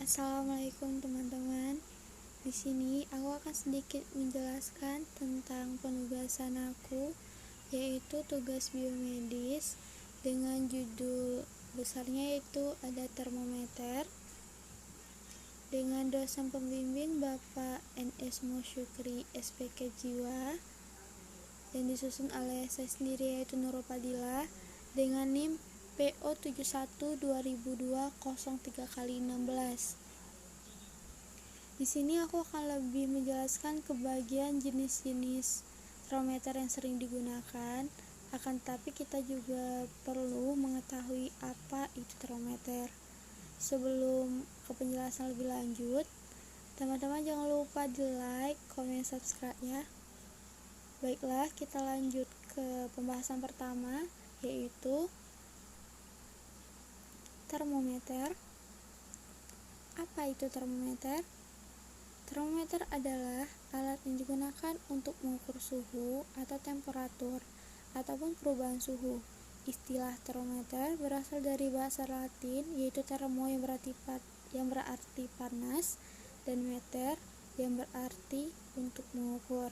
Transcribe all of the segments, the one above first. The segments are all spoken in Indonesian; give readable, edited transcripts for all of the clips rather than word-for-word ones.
Assalamualaikum teman-teman. Di sini aku akan sedikit menjelaskan tentang penugasan aku, yaitu tugas biomedis dengan judul besarnya yaitu ada termometer, dengan dosen pembimbing Bapak NS Mosyukri SPK Jiwa, dan disusun oleh saya sendiri yaitu Nurul Fadilah dengan NIM PO 71-2002-03x16. Di sini aku akan lebih menjelaskan ke bagian jenis-jenis termometer yang sering digunakan. Akan tetapi kita juga perlu mengetahui apa itu termometer. Sebelum ke penjelasan lebih lanjut, teman-teman jangan lupa di like, komen, subscribe ya. Baiklah, kita lanjut ke pembahasan pertama, yaitu termometer. Apa itu termometer? Termometer adalah alat yang digunakan untuk mengukur suhu atau temperatur ataupun perubahan suhu. Istilah termometer berasal dari bahasa Latin, yaitu termo yang berarti panas dan meter yang berarti untuk mengukur.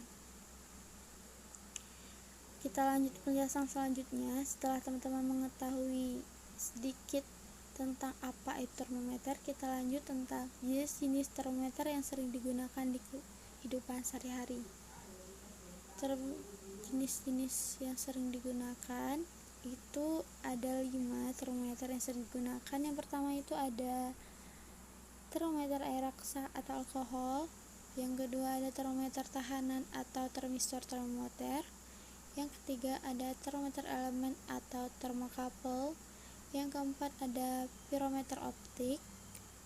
Kita lanjut penjelasan selanjutnya. Setelah teman-teman mengetahui sedikit tentang apa itu termometer, kita lanjut tentang jenis-jenis termometer yang sering digunakan di kehidupan sehari-hari. Jenis-jenis yang sering digunakan itu ada 5 termometer yang sering digunakan. Yang pertama itu ada termometer air raksa atau alkohol. Yang kedua ada termometer tahanan atau termistor termometer. Yang ketiga ada termometer elemen atau termokapel. Yang keempat ada pirometer optik,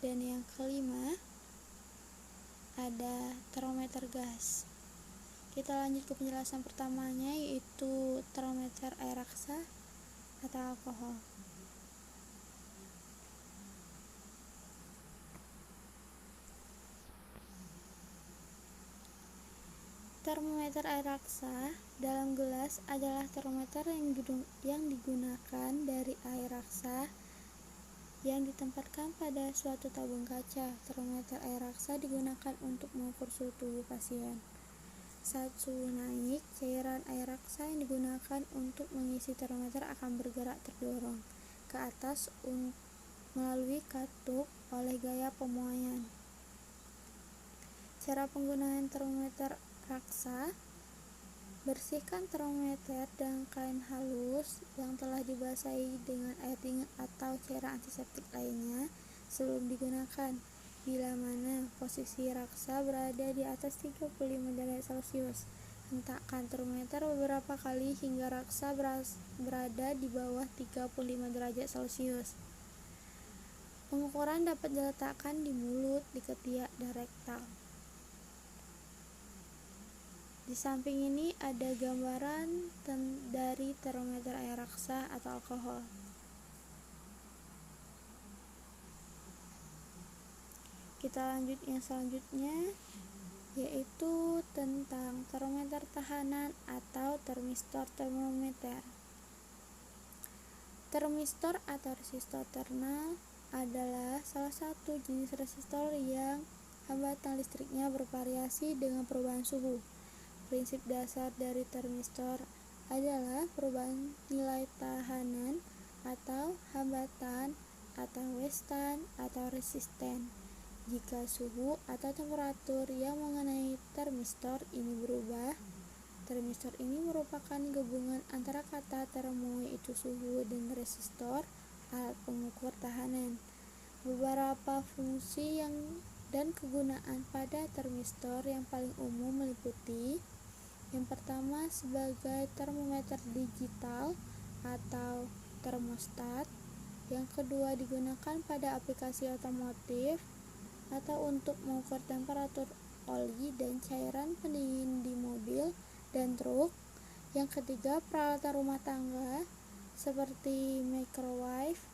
dan yang kelima ada termometer gas. Kita lanjut ke penjelasan pertamanya, yaitu termometer air raksa atau alkohol. Termometer air raksa dalam gelas adalah termometer yang digunakan dari air raksa yang ditempatkan pada suatu tabung kaca. Termometer air raksa digunakan untuk mengukur suhu tubuh pasien. Saat suhu naik, cairan air raksa yang digunakan untuk mengisi termometer akan bergerak terdorong ke atas melalui katup oleh gaya pemuaian. Cara penggunaan termometer raksa: bersihkan termometer dengan kain halus yang telah dibasahi dengan air dingin atau cairan antiseptik lainnya sebelum digunakan. Bila mana posisi raksa berada di atas 35 derajat Celcius, hentakkan termometer beberapa kali hingga raksa berada di bawah 35 derajat Celcius. Pengukuran dapat diletakkan di mulut, di ketiak, dan rektal. Di samping ini ada gambaran dari termometer air raksa atau alkohol. Kita lanjut yang selanjutnya, yaitu tentang termometer tahanan atau termistor termometer. Termistor atau resistor thermal adalah salah satu jenis resistor yang hambatan listriknya bervariasi dengan perubahan suhu. Prinsip dasar dari termistor adalah perubahan nilai tahanan atau hambatan atau westan atau resisten. Jika suhu atau temperatur yang mengenai termistor ini berubah, termistor ini merupakan gabungan antara kata termo yaitu suhu dan resistor, alat pengukur tahanan. Beberapa fungsi dan kegunaan pada termistor yang paling umum meliputi: yang pertama, sebagai termometer digital atau termostat. Yang kedua, digunakan pada aplikasi otomotif atau untuk mengukur temperatur oli dan cairan pendingin di mobil dan truk. Yang ketiga, peralatan rumah tangga seperti microwave,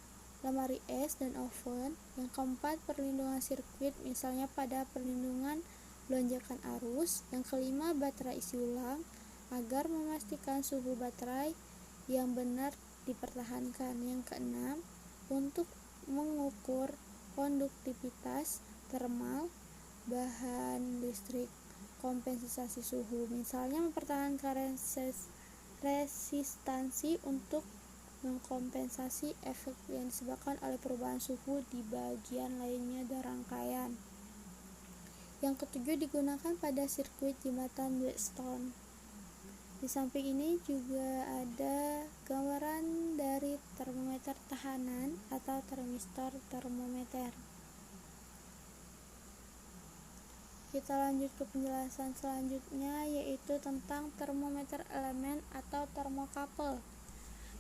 lemari es, dan oven. Yang keempat, perlindungan sirkuit, misalnya pada perlindungan lonjakan arus. Yang kelima, baterai isi ulang agar memastikan suhu baterai yang benar dipertahankan. Yang keenam, untuk mengukur konduktivitas, termal, bahan listrik, kompensasi suhu, misalnya mempertahankan resistansi untuk mengkompensasi efek yang disebabkan oleh perubahan suhu di bagian lainnya dari rangkaian. Yang ketujuh, digunakan pada sirkuit jembatan Blackstone. Di samping ini juga ada gambaran dari termometer tahanan atau termistor termometer. Kita lanjut ke penjelasan selanjutnya, yaitu tentang termometer elemen atau termokapel.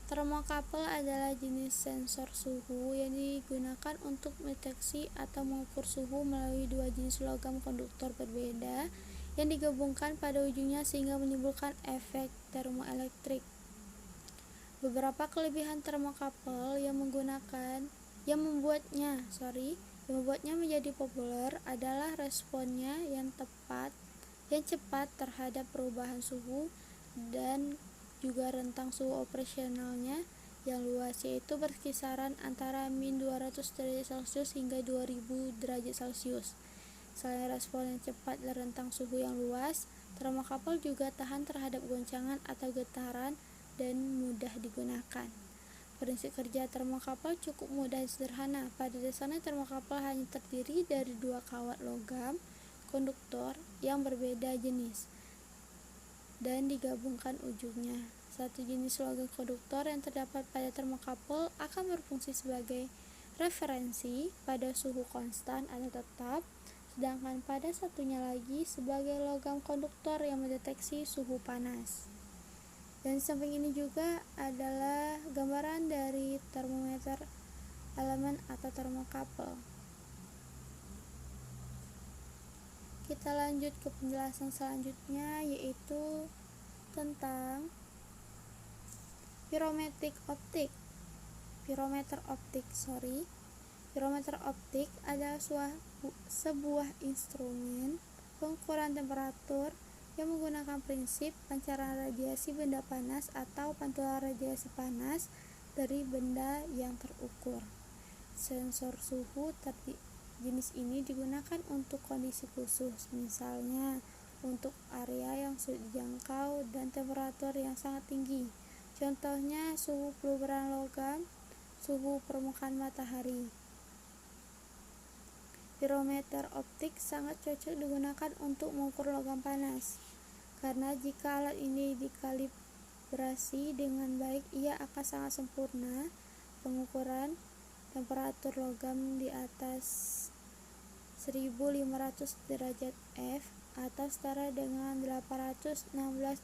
Termokapel adalah jenis sensor suhu yang digunakan untuk mendeteksi atau mengukur suhu melalui dua jenis logam konduktor berbeda yang digabungkan pada ujungnya sehingga menimbulkan efek termoelektrik. Beberapa kelebihan termokapel yang membuatnya menjadi populer adalah responnya yang cepat terhadap perubahan suhu dan juga rentang suhu operasionalnya yang luas, yaitu berkisaran antara -200 derajat Celcius hingga 2000 derajat Celcius. Selain respon yang cepat dan rentang suhu yang luas, termokapel juga tahan terhadap goncangan atau getaran dan mudah digunakan. Prinsip kerja termokapel cukup mudah dan sederhana. Pada dasarnya termokapel hanya terdiri dari dua kawat logam konduktor yang berbeda jenis dan digabungkan ujungnya. Satu jenis logam konduktor yang terdapat pada termokapel akan berfungsi sebagai referensi pada suhu konstan atau tetap, sedangkan pada satunya lagi sebagai logam konduktor yang mendeteksi suhu panas. Dan samping ini juga adalah gambaran dari termometer elemen atau termokapel. Kita lanjut ke penjelasan selanjutnya, yaitu tentang pirometer optik adalah sebuah instrumen pengukuran temperatur yang menggunakan prinsip pancaran radiasi benda panas atau pantulan radiasi panas dari benda yang terukur. Sensor suhu jenis ini digunakan untuk kondisi khusus, misalnya untuk area yang sulit dijangkau dan temperatur yang sangat tinggi. Contohnya suhu peluruhan logam, suhu permukaan matahari. Pirometer optik sangat cocok digunakan untuk mengukur logam panas, karena jika alat ini dikalibrasi dengan baik, ia akan sangat sempurna pengukuran temperatur logam di atas 1500 derajat F atau setara dengan 816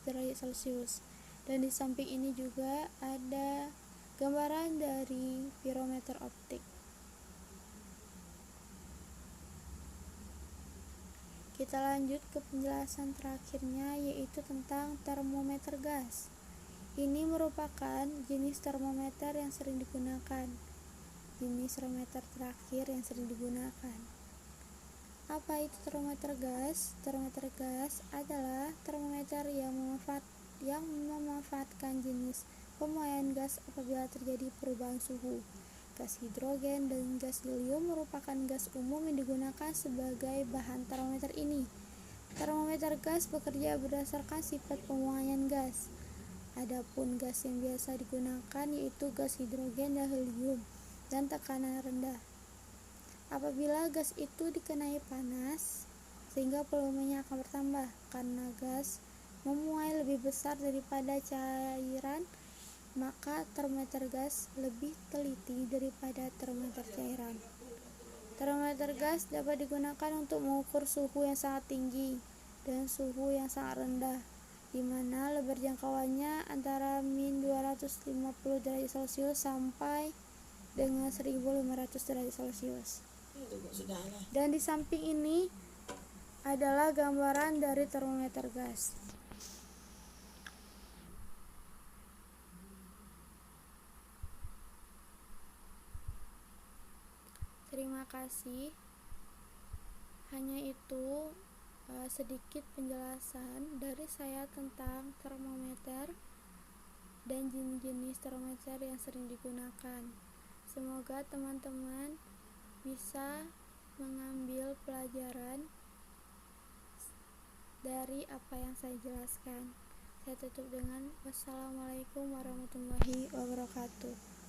derajat Celcius. Dan di samping ini juga ada gambaran dari pirometer optik. Kita lanjut ke penjelasan terakhirnya, yaitu tentang termometer gas. Ini merupakan jenis termometer yang sering digunakan. Jenis termometer terakhir yang sering digunakan. Apa itu termometer gas? Termometer gas adalah termometer yang memanfaatkan jenis pemuaian gas apabila terjadi perubahan suhu. Gas hidrogen dan gas helium merupakan gas umum yang digunakan sebagai bahan termometer ini. Termometer gas bekerja berdasarkan sifat pemuaian gas. Adapun gas yang biasa digunakan yaitu gas hidrogen dan helium dan tekanan rendah. Apabila gas itu dikenai panas, sehingga volumenya akan bertambah karena gas memuai lebih besar daripada cairan, maka termometer gas lebih teliti daripada termometer cairan. Termometer gas dapat digunakan untuk mengukur suhu yang sangat tinggi dan suhu yang sangat rendah, di mana lebar jangkauannya antara -250 derajat Celcius sampai dengan 1500 derajat Celcius. Dan di samping ini adalah gambaran dari termometer gas. Terima kasih. Hanya itu sedikit penjelasan dari saya tentang termometer dan jenis-jenis termometer yang sering digunakan. Semoga teman-teman bisa mengambil pelajaran dari apa yang saya jelaskan. Saya tutup dengan wassalamualaikum warahmatullahi wabarakatuh.